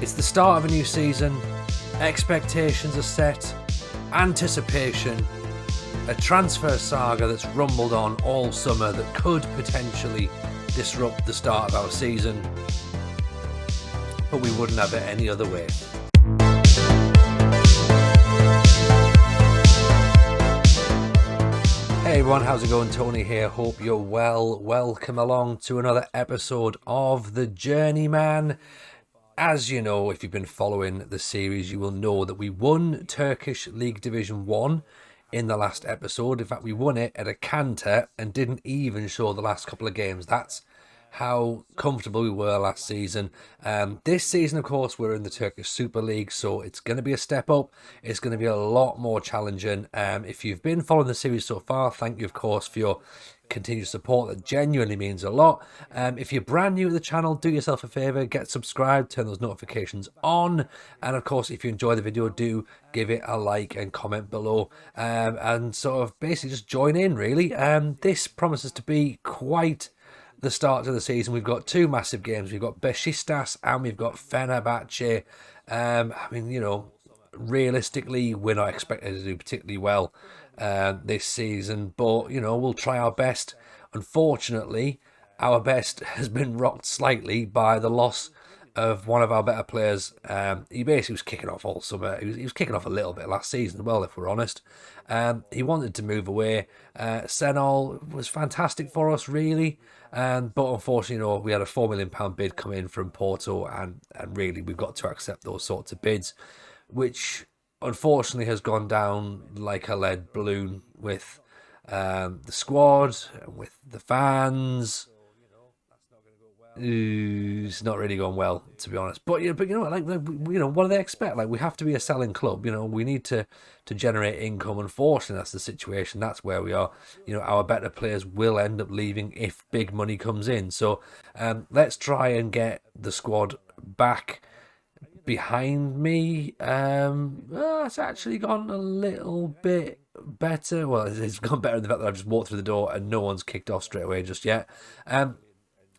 It's the start of a new season, expectations are set, anticipation, a transfer saga that's rumbled on all summer that could potentially disrupt the start of our season, but we wouldn't have it any other way. Hey everyone, how's it going? Tony here, hope you're well. Welcome along to another episode of the Journeyman. As you know, if you've been following the series, you will know that we won Turkish League Division 1 in the last episode. In fact, we won it at a canter and didn't even show the last couple of games. That's how comfortable we were last season. This season, of course, we're in the Turkish Super League, so it's going to be a step up. It's going to be a lot more challenging. If you've been following the series so far, thank you, of course, for your continued support. That genuinely means a lot. If you're brand new to the channel, do yourself a favour, get subscribed, turn those notifications on, and of course, if you enjoy the video, do give it a like and comment below, and sort of basically just join in, really. This promises to be quite the start of the season. We've got two massive games. We've got Besiktas and we've got Fenerbahce. I mean, you know, realistically, we're not expected to do particularly well this season, but, you know, we'll try our best. Unfortunately, our best has been rocked slightly by the loss of one of our better players. He basically was kicking off all summer. He was kicking off a little bit last season as well, if we're honest. He wanted to move away. Senol was fantastic for us, really. But unfortunately, you know, we had a £4 million bid come in from Porto, and really we've got to accept those sorts of bids, which unfortunately has gone down like a lead balloon with the squad, with the fans. It's not really going well, to be honest. But you know, what do they expect? Like, we have to be a selling club. You know, we need to generate income. Unfortunately, that's the situation. That's where we are. You know, our better players will end up leaving if big money comes in. So, let's try and get the squad back behind me. It's actually gone a little bit better. Well, it's gone better in the fact that I've just walked through the door and no one's kicked off straight away just yet.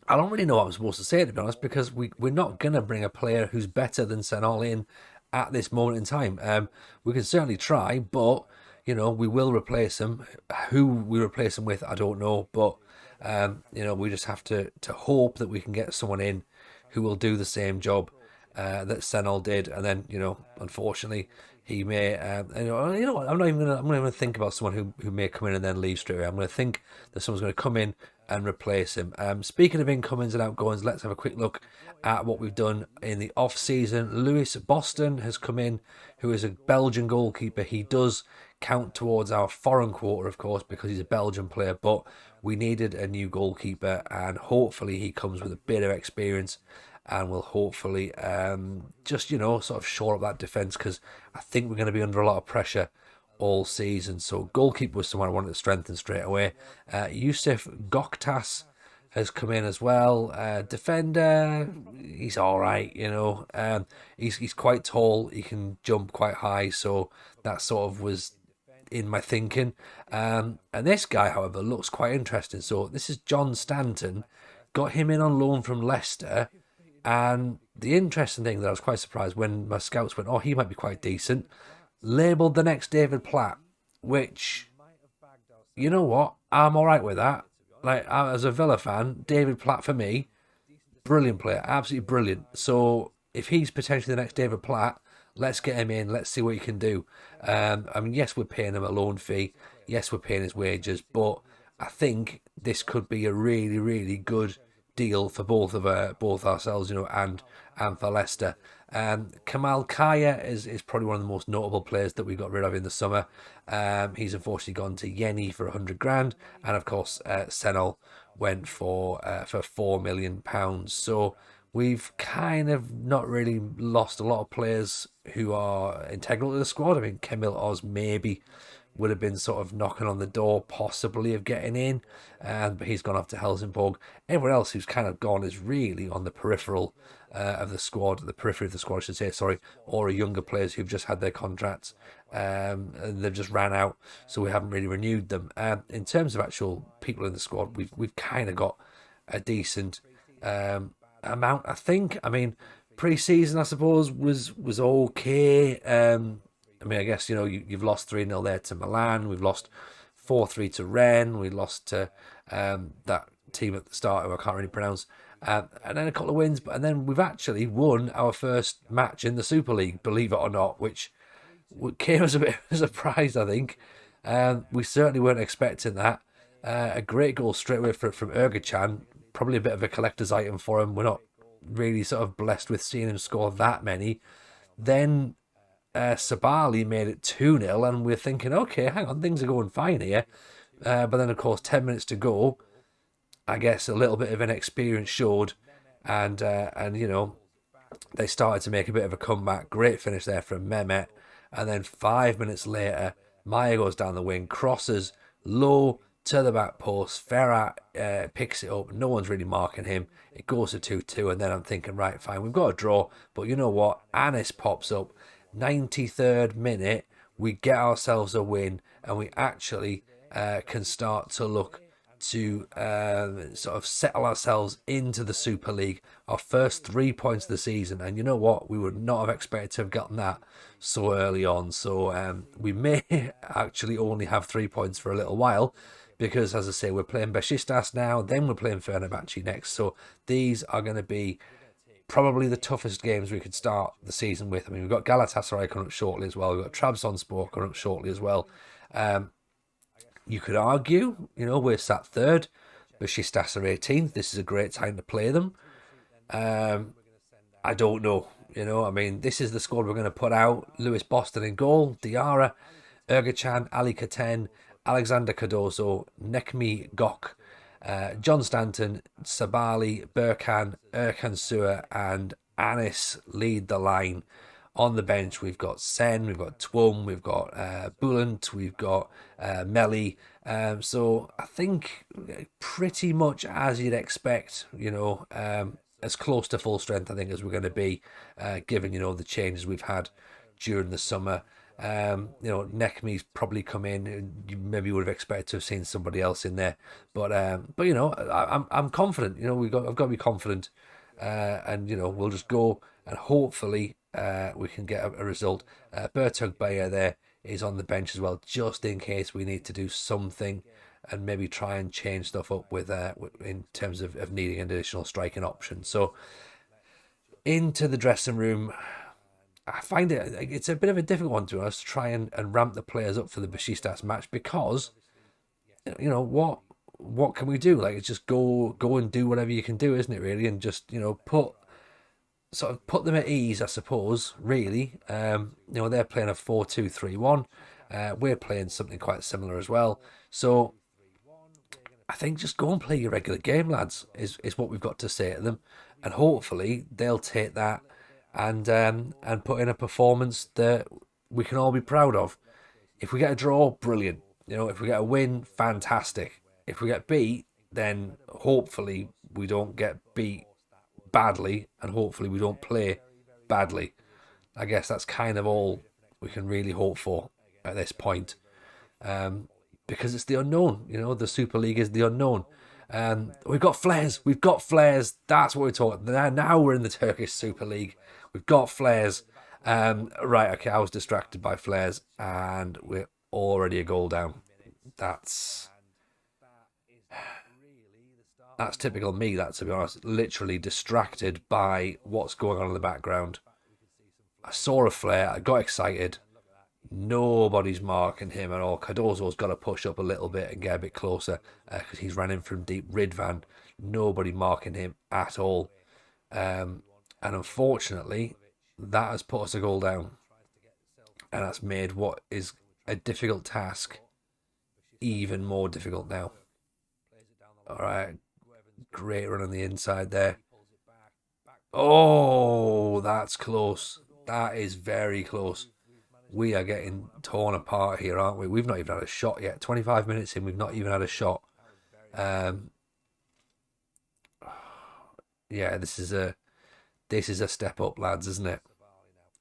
I don't really know what I'm supposed to say, to be honest, because we're not going to bring a player who's better than Senol in at this moment in time. We can certainly try, but, you know, we will replace him. Who we replace him with, I don't know, but, you know, we just have to hope that we can get someone in who will do the same job that Senol did, and then, you know, unfortunately, he may, you know what, I'm not even going to think about someone who may come in and then leave straight away. I'm going to think that someone's going to come in and replace him. Speaking of incomings and outgoings, let's have a quick look at what we've done in the off-season. Lewis Boston has come in, who is a Belgian goalkeeper. He does count towards our foreign quota, of course, because he's a Belgian player, but we needed a new goalkeeper, and hopefully he comes with a bit of experience and will hopefully just, you know, sort of shore up that defence, because I think we're going to be under a lot of pressure all season. So goalkeeper was someone I wanted to strengthen straight away. Yusuf Goktas has come in as well. Defender, he's all right, you know. He's quite tall. He can jump quite high, so that sort of was in my thinking. And this guy, however, looks quite interesting. So this is John Stanton. Got him in on loan from Leicester. And the interesting thing that I was quite surprised when my scouts went, oh, he might be quite decent, labelled the next David Platt, which, you know what, I'm all right with that. Like, as a Villa fan, David Platt for me, brilliant player, absolutely brilliant. So if he's potentially the next David Platt, let's get him in, let's see what he can do. I mean, yes, we're paying him a loan fee, yes, we're paying his wages, but I think this could be a really, really good deal for both ourselves, you know, and for Leicester. Kamal Kaya is probably one of the most notable players that we got rid of in the summer. He's unfortunately gone to Yeni for 100 grand, and of course Senol went for £4 million. So we've kind of not really lost a lot of players who are integral to the squad. I mean, Kemil Oz maybe would have been sort of knocking on the door, possibly, of getting in, but he's gone off to Helsingborg. Everyone else who's kind of gone is really on the peripheral of the squad, the periphery of the squad, I should say, sorry, or younger players who've just had their contracts, and they've just ran out, so we haven't really renewed them. In terms of actual people in the squad, we've kind of got a decent amount, I think. I mean, Pre-season, I suppose, was okay. I mean, I guess, you've lost 3-0 there to Milan. We've lost 4-3 to Rennes. We lost to that team at the start who I can't really pronounce. And then a couple of wins, and then we've actually won our first match in the Super League, believe it or not, which came as a bit of a surprise, I think. We certainly weren't expecting that. A great goal straight away from Ergachan. Probably a bit of a collector's item for him. We're not really sort of blessed with seeing him score that many. Then Sabali made it 2-0, and we're thinking, okay, hang on, things are going fine here. But then, of course, 10 minutes to go, I guess a little bit of inexperience showed, and they started to make a bit of a comeback. Great finish there from Mehmet, and then 5 minutes later, Maya goes down the wing, crosses low to the back post. Ferrat picks it up. No one's really marking him. It goes to 2-2, and then I'm thinking, right, fine, we've got a draw. But you know what? Anis pops up. 93rd minute, we get ourselves a win, and we actually can start to look to sort of settle ourselves into the Super League. Our first 3 points of the season, and you know what? We would not have expected to have gotten that so early on. So we may actually only have 3 points for a little while, because, as I say, we're playing Besiktas now, then we're playing Fenerbahce next. So these are going to be probably the toughest games we could start the season with. I mean, we've got Galatasaray coming up shortly as well. We've got Trabzonspor coming up shortly as well. You could argue, we're sat third. Besiktas are 18th. This is a great time to play them. I don't know. I mean, this is the squad we're going to put out. Lewis Boston in goal. Diarra, Ergachan, Ali Katen, Alexander Cardozo, Nekmi Gok, John Stanton, Sabali, Burkan, Erkan Sua, and Anis lead the line. On the bench, we've got Sen, we've got Twum, we've got Bulant, we've got Melly. So I think pretty much as you'd expect, as close to full strength, I think, as we're going to be, given, the changes we've had during the summer. Nekmi's probably come in, and you maybe would have expected to have seen somebody else in there. But I'm confident. I've got to be confident, and we'll just go, and hopefully we can get a result. Bertug Bayer there is on the bench as well, just in case we need to do something and maybe try and change stuff up with in terms of needing an additional striking option. So into the dressing room, I find it's a bit of a difficult one to us to try and ramp the players up for the Besiktas match, because what can we do? Like, it's just go and do whatever you can do, isn't it, really? And just put them at ease, I suppose, really. They're playing a 4-2-3-1. We're playing something quite similar as well. So I think just go and play your regular game, lads, is what we've got to say to them. And hopefully they'll take that and put in a performance that we can all be proud of. If we get a draw, brilliant. If we get a win, fantastic. If we get beat, then hopefully we don't get beat badly, and hopefully we don't play badly. I guess that's kind of all we can really hope for at this point, because it's the unknown. The Super League is the unknown. We've got flares. That's what we're talking. Now we're in the Turkish Super League. We've got flares. Right, okay, I was distracted by flares, and we're already a goal down. That's typical me, that, to be honest. Literally distracted by what's going on in the background. I saw a flare, I got excited. Nobody's marking him at all. Cardozo's got to push up a little bit and get a bit closer, because he's running from deep. Ridvan, nobody marking him at all. And unfortunately, that has put us a goal down. And that's made what is a difficult task even more difficult now. All right. Great run on the inside there. Oh, that's close. That is very close. We are getting torn apart here, aren't we? We've not even had a shot yet. 25 minutes in, we've not even had a shot. Yeah, this is a step up, lads, isn't it?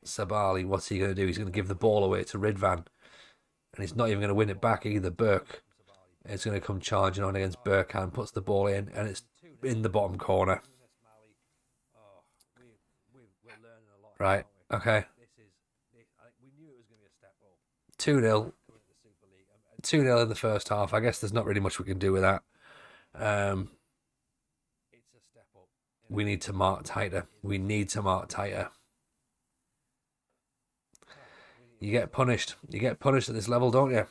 Sabali, what's he going to do? He's going to give the ball away to Ridvan. And he's not even going to win it back either. Burke is going to come charging on against Burkan, puts the ball in, and it's in the bottom corner. Right. Okay. 2-0. 2-0 in the first half. I guess there's not really much we can do with that. Um, we need to mark tighter. We need to mark tighter. You get punished. You get punished at this level, don't you?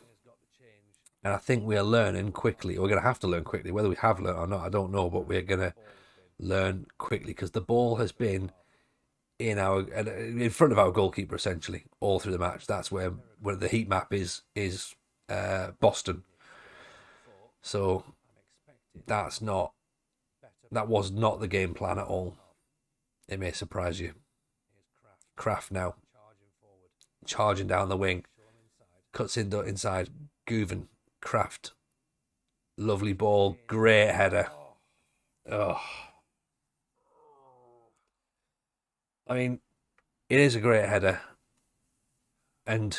And I think we are learning quickly. We're going to have to learn quickly. Whether we have learned or not, I don't know. But we're going to learn quickly because the ball has been in front of our goalkeeper essentially all through the match. That's where the heat map is Boston. So that was not the game plan at all. It may surprise you. Kraft now charging down the wing, cuts inside. Guven, Kraft, lovely ball, great header. Oh, I mean, it is a great header. And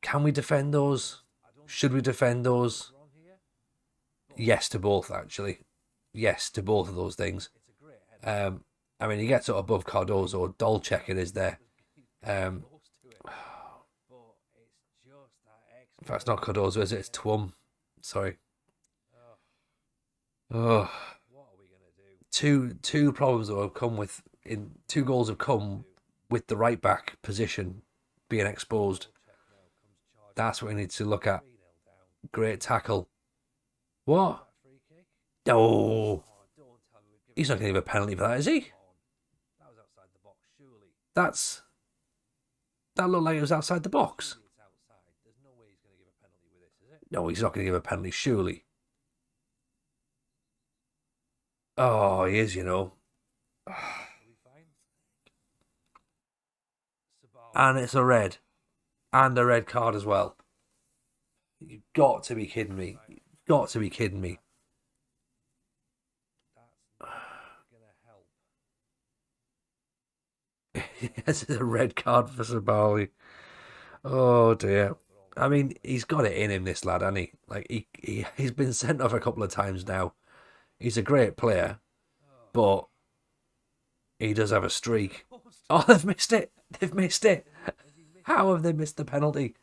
can we defend those? Should we defend those? Yes to both, actually. Yes to both of those things. I mean, he gets up above Cardozo. Dolcek it is there. In fact, it's not Cardozo, is it? It's Twum. Sorry. Oh. Two problems that have come with in 2 goals have come with the right back position being exposed. That's what we need to look at. Great tackle. What? Oh, he's not going to give a penalty for that, is he? That looked like it was outside the box. No, he's not going to give a penalty, surely. Oh, he is, And it's a red. And a red card as well. You've got to be kidding me. You've got to be kidding me. Yes, it's a red card for Sabali. Oh dear. I mean, he's got it in him, this lad, hasn't he? Like he's been sent off a couple of times now. He's a great player, but he does have a streak. Oh, they've missed it. They've missed it. How have they missed the penalty?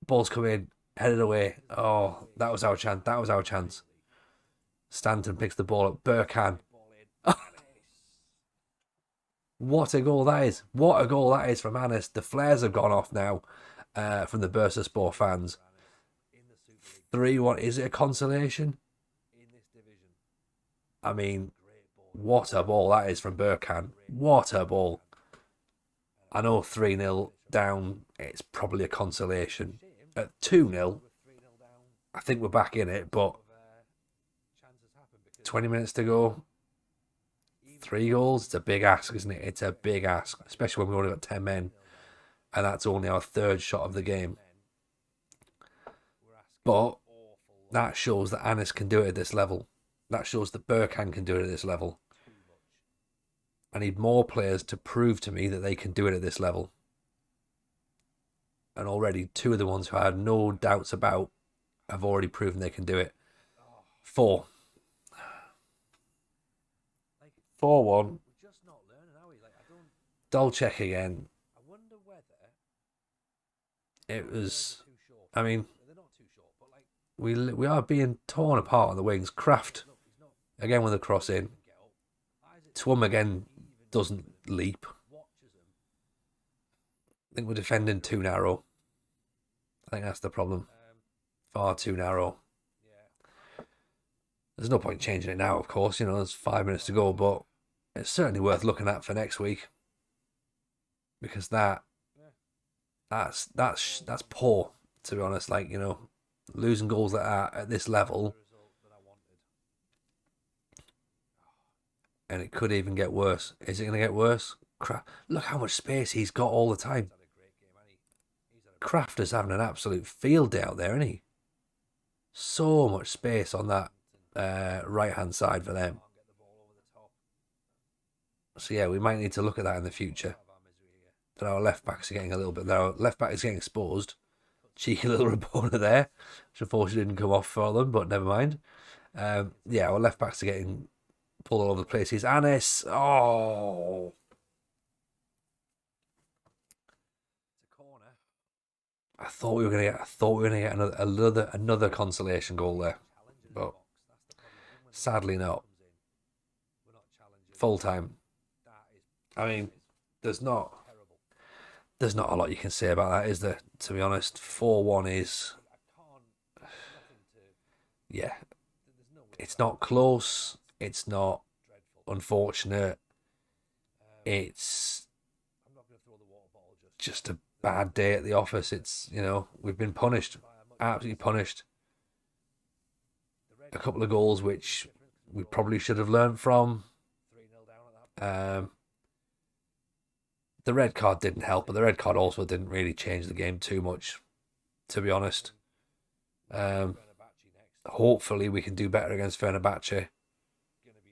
Ball's come in, headed away. Oh, that was our chance. That was our chance. Stanton picks the ball up. Burkan. What a goal that is. What a goal that is from Anis. The flares have gone off now from the Bursaspor fans. 3-1. Is it a consolation? I mean, what a ball that is from Burkan. What a ball. I know 3-0 down, it's probably a consolation. At 2-0, I think we're back in it, but 20 minutes to go. 3 goals, it's a big ask, isn't it? It's a big ask, especially when we've only got 10 men. And that's only our 3rd shot of the game. But that shows that Anis can do it at this level. That shows that Burkan can do it at this level. I need more players to prove to me that they can do it at this level. And already 2 of the ones who I had no doubts about have already proven they can do it. 4. 4-1. Dolcek again. It was, I mean, we are being torn apart on the wings. Kraft, again with a cross in. Twum again doesn't leap. I think we're defending too narrow. I think that's the problem. Far too narrow. There's no point changing it now, of course. There's 5 minutes to go, but it's certainly worth looking at for next week. Because that's poor, to be honest. Like, losing goals like that at this level. And it could even get worse. Is it going to get worse? Look how much space he's got all the time. Kraft is having an absolute field day out there, isn't he? So much space on that right-hand side for them. So yeah, we might need to look at that in the future. That our left-backs are getting a little bit... Our left-back is getting exposed. Cheeky little Rabona there, which unfortunately didn't come off for them, but never mind. Yeah, our left-backs are getting pull all over the place. He's Anis. Oh, I thought we were gonna get another consolation goal there, but sadly not. Full time. I mean, there's not there's not a lot you can say about that, is there? To be honest, 4-1 is, yeah, it's not close. It's not unfortunate. It's just a bad day at the office. It's, we've been punished, absolutely punished. A couple of goals which we probably should have learned from. Um, the red card didn't help, but the red card also didn't really change the game too much, to be honest. Um, Hopefully we can do better against Fenerbahce.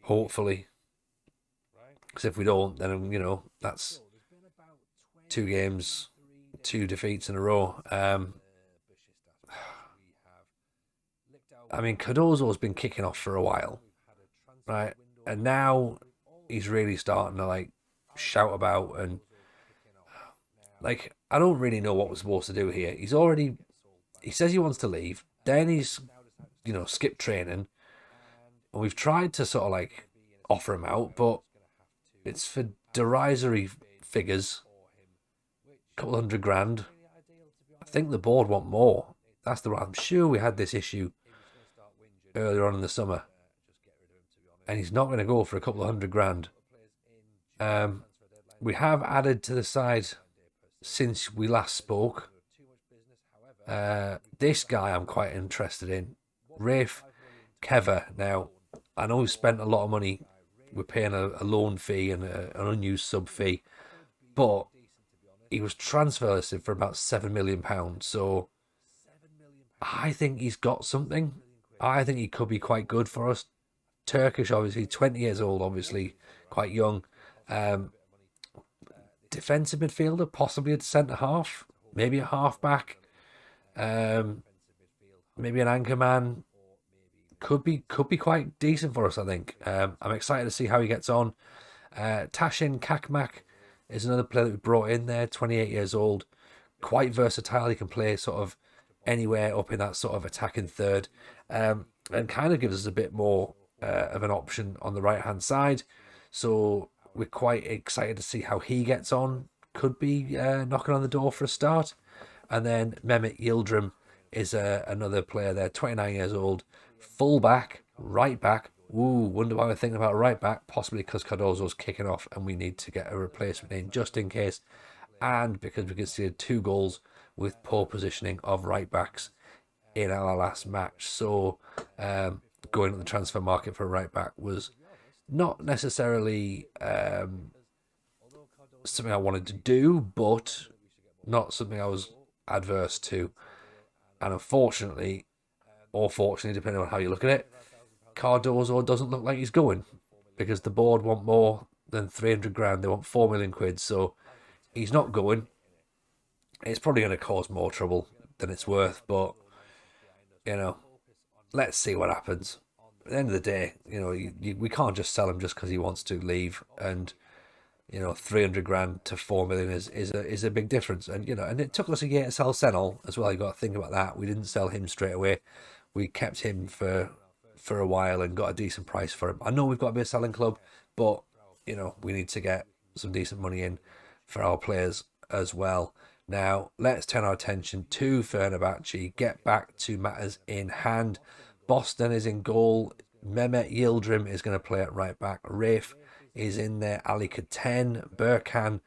Hopefully, because if we don't, then that's 2 games, 2 defeats in a row. I mean, Cardozo's been kicking off for a while, right? And now he's really starting to like shout about, and like I don't really know what we're supposed to do here. He says he wants to leave, then he's skipped training, and we've tried to sort of like offer him out, but it's for derisory figures, a couple hundred grand. I think the board want more. I'm sure we had this issue earlier on in the summer, and he's not going to go for a couple of hundred grand. We have added to the side since we last spoke. This guy I'm quite interested in, Rafe Keva. Now, I know we've spent a lot of money. We're paying a loan fee and an unused sub fee, but he was transfer listed for about £7 million. So I think he's got something. I think he could be quite good for us. Turkish, obviously, 20 years old, obviously, quite young. Defensive midfielder, possibly a centre half, maybe a half back, maybe an anchor man. Could be quite decent for us, I think. I'm excited to see how he gets on. Tashin Kakmak is another player that we brought in there, 28 years old, quite versatile. He can play sort of anywhere up in that sort of attacking third, and kind of gives us a bit more of an option on the right hand side. So we're quite excited to see how he gets on. Could be knocking on the door for a start. And then Mehmet Yildirim is another player there, 29 years old, full back, right back. Ooh, wonder why we're thinking about right back. Possibly because Cardozo's kicking off and we need to get a replacement in just in case. And because we conceded 2 goals with poor positioning of right backs in our last match. So going to the transfer market for a right back was not necessarily something I wanted to do, but not something I was adverse to. And unfortunately, or fortunately, depending on how you look at it, Cardozo doesn't look like he's going, because the board want more than 300 grand. They want 4 million quid. So he's not going. It's probably going to cause more trouble than it's worth, but you know, let's see what happens. At the end of the day, we can't just sell him just because he wants to leave. And 300 grand to 4 million is a big difference. And and it took us a year to sell Senol as well. You got to think about that. We didn't sell him straight away. We kept him for a while and got a decent price for him. I know we've got to be a selling club, but we need to get some decent money in for our players as well. Now let's turn our attention to Fenerbahce. Get back to matters in hand. Boston is in goal. Mehmet Yildirim is going to play at right back. Rafe is in there. Ali Katen, Burkan,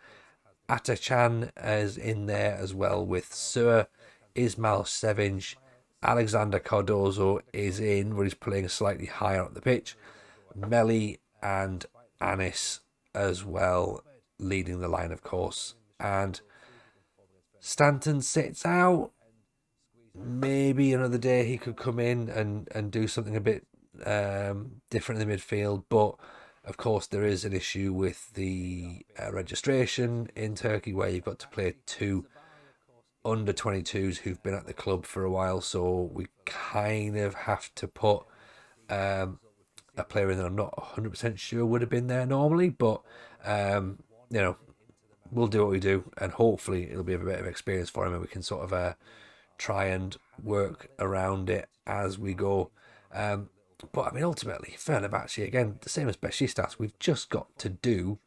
Atachan is in there as well with Sir Ismail Sevinch. Alexander Cardozo is in, but he's playing slightly higher up the pitch. Melly and Anis as well, leading the line, of course. And Stanton sits out. Maybe another day he could come in and do something a bit different in the midfield. But, of course, there is an issue with the registration in Turkey where you've got to play 2 under 22s who've been at the club for a while. So we kind of have to put a a player in that I'm not 100% sure would have been there normally, but you know, we'll do what we do, and hopefully it'll be a bit of experience for him, and we can sort of try and work around it as we go. But I mean, ultimately, Fenerbahce, again, the same as Besiktas, we've just got to do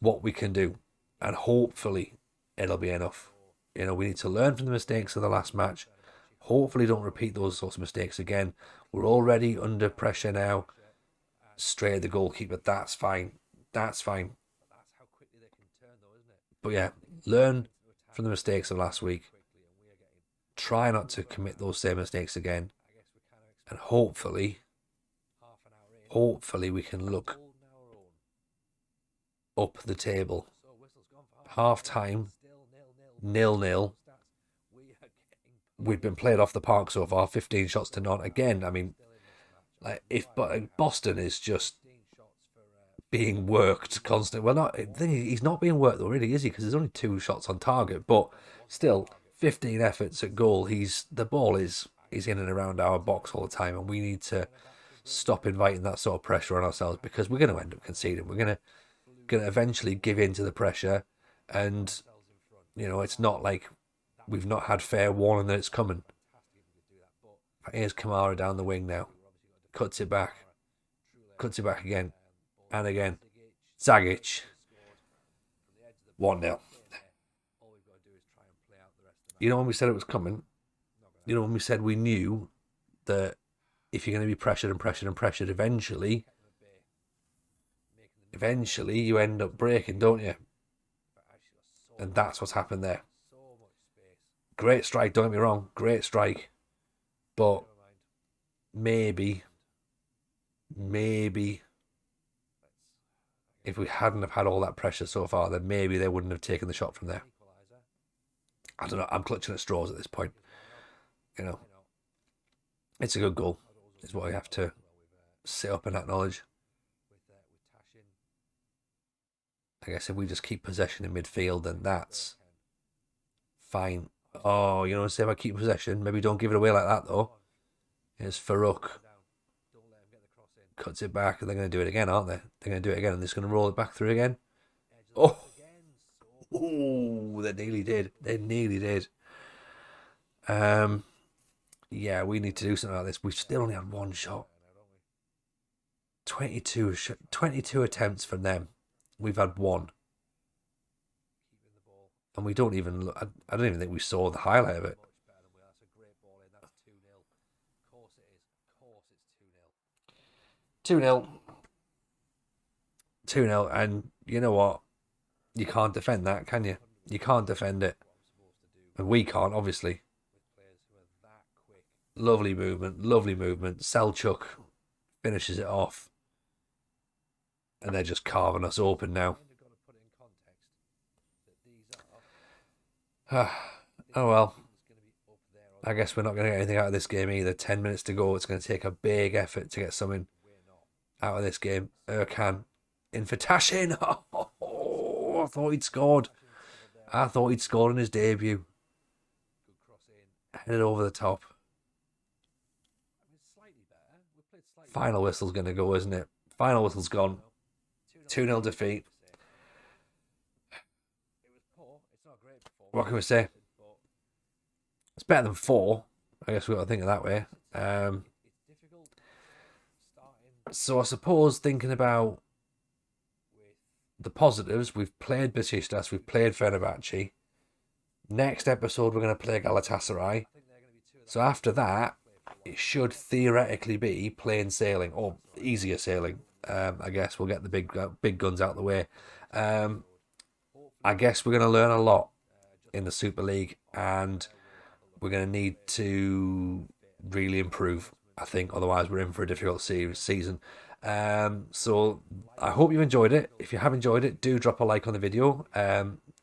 what we can do, and hopefully it'll be enough. You know, we need to learn from the mistakes of the last match. Hopefully, don't repeat those sorts of mistakes again. We're already under pressure now. Straight at the goalkeeper, that's fine. That's fine. But yeah, learn from the mistakes of last week. Try not to commit those same mistakes again. And hopefully we can look up the table. Half time, 0-0. We've been played off the park so far, 15 shots to none. Again, I mean, like if Boston is just being worked constantly. Well, not he's not being worked though, really, is he? Because there's only 2 shots on target, but still, 15 efforts at goal. The ball is in and around our box all the time, and we need to stop inviting that sort of pressure on ourselves, because we're going to end up conceding. We're going to eventually give in to the pressure, and you know, it's not like we've not had fair warning that it's coming. Here's Kamara down the wing now, cuts it back again and again. Zagic, 1-0. You know when we said it was coming? You know when we said we knew that if you're going to be pressured and pressured and pressured, eventually you end up breaking, don't you? And that's what's happened there. Great strike, don't get me wrong, great strike. But maybe if we hadn't have had all that pressure so far, then maybe they wouldn't have taken the shot from there. I don't know, I'm clutching at straws at this point. You know, it's a good goal, is what I have to sit up and acknowledge. I guess if we just keep possession in midfield, then that's fine. Oh, you know, say if I keep possession, maybe don't give it away like that, though. Here's Farouk. Cuts it back, and they're going to do it again, aren't they? They're going to do it again, and they're just going to roll it back through again. Oh, they nearly did. They nearly did. Yeah, we need to do something like this. We've still only had 1 shot. 22 attempts from them. We've had 1. And we don't even look, I don't even think we saw the highlight of it. 2-0. 2-0, and you know what? You can't defend that, can you? You can't defend it. And we can't, obviously. Lovely movement. Selchuk finishes it off. And they're just carving us open now. Oh well. I guess we're not going to get anything out of this game either. 10 minutes to go. It's going to take a big effort to get something out of this game. Erkan in for Tashin. Oh, I thought he'd scored. In his debut. Headed over the top. Final whistle's going to go, isn't it? Final whistle's gone. 2-0 defeat. What can we say? It's better than 4. I guess we've got to think of that way. So I suppose thinking about the positives, we've played Besiktas, we've played Fenerbahce. Next episode, we're going to play Galatasaray. So after that, it should theoretically be plain sailing, or easier sailing. I guess we'll get the big guns out of the way. I guess we're going to learn a lot in the Super League, and we're going to need to really improve, I think. Otherwise, we're in for a difficult season. So I hope you enjoyed it. If you have enjoyed it, do drop a like on the video.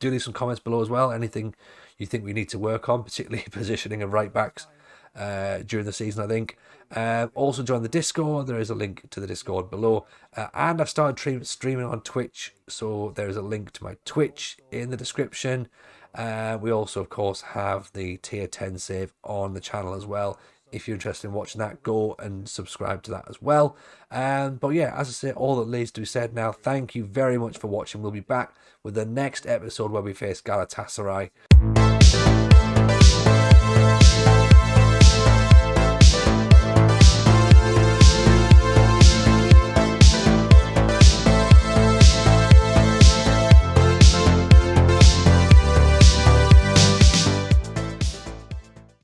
Do leave some comments below as well. Anything you think we need to work on, particularly positioning of right backs during the season, I think. Also join the Discord. There is a link to the Discord below. And I've started streaming on Twitch, so there is a link to my Twitch in the description. We also, of course, have the tier 10 save on the channel as well if you're interested in watching that, go and subscribe to that as well. But yeah, as I say, all that needs to be said now. Thank you very much for watching. We'll be back with the next episode where we face Galatasaray.